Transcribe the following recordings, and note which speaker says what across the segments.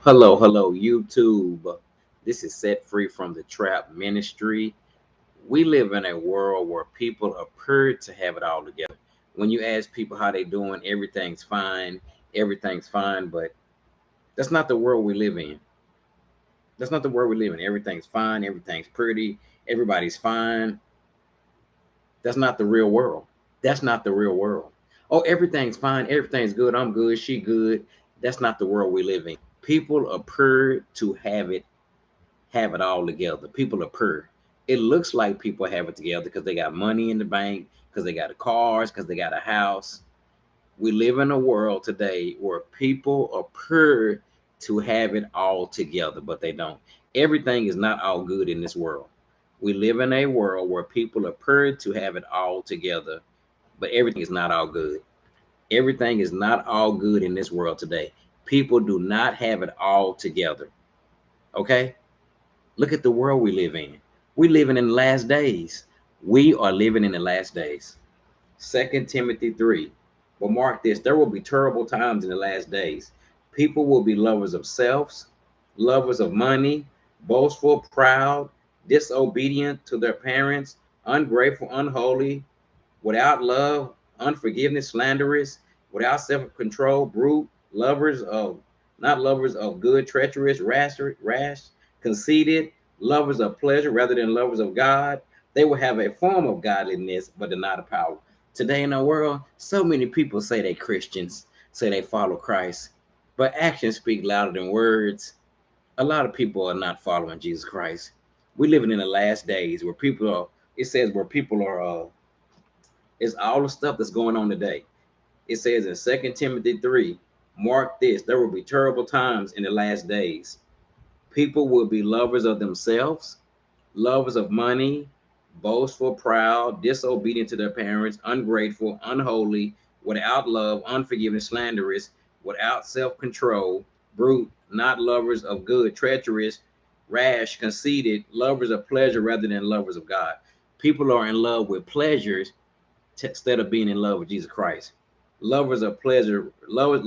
Speaker 1: Hello, YouTube. This is Set Free from the Trap Ministry. We live in a world where people appear to have it all together. When you ask people how they doing, everything's fine, but that's not the world we live in. That's not the world we live in. Everything's fine, everything's pretty, everybody's fine. That's not the real world. That's not the real world. Oh, everything's fine, everything's good, I'm good, she good. That's not the world we live in. People appear to have it all together. People are poor. It looks like people have it together because they got money in the bank, because they got cars, because they got a house. We live in a world today where people appear to have it all together, but they don't. Everything is not all good in this world. We live in a world where people appear to have it all together, but everything is not all good. Everything is not all good in this world today. People do not have it all together. Okay? Look at the world we live in. We living in the last days. We are living in the last days. 2 Timothy 3. But mark this, there will be terrible times in the last days. People will be lovers of selves, lovers of money, boastful, proud, disobedient to their parents, ungrateful, unholy, without love, unforgiveness, slanderous, without self-control, brute, lovers of not lovers of good, treacherous, rash, conceited, lovers of pleasure rather than lovers of God. They will have a form of godliness, but not a power. Today in the world, so many people say they Christians, say they follow Christ, but actions speak louder than words. A lot of people are not following Jesus Christ. We're living in the last days where people are, it says where people are it's all the stuff that's going on today. It says in 2 Timothy 3, mark this, there will be terrible times in the last days. People will be lovers of themselves, lovers of money, boastful, proud, disobedient to their parents, ungrateful, unholy, without love, unforgiving, slanderous, without self-control, brute, not lovers of good, treacherous, rash, conceited, lovers of pleasure rather than lovers of God. People are in love with pleasures instead of being in love with Jesus Christ. Lovers of pleasure rather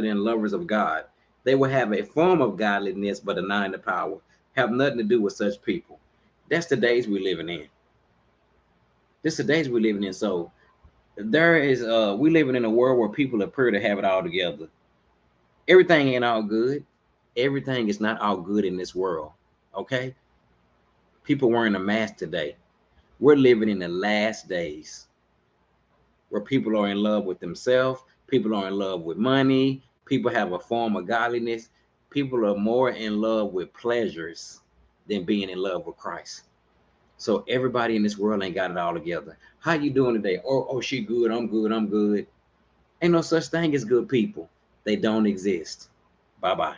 Speaker 1: than lovers of God. They will have a form of godliness, but denying the power. Have nothing to do with such people. That's the days we're living in. This is the days we're living in. So there is we living in a world where people appear to have it all together. Everything ain't all good. Everything is not all good in this world. Okay? People wearing a mask today. We're living in the last days where people are in love with themselves, people are in love with money, people have a form of godliness, people are more in love with pleasures than being in love with Christ. So everybody in this world ain't got it all together. How you doing today? Oh, she good, I'm good, I'm good. Ain't no such thing as good people. They don't exist. Bye-bye.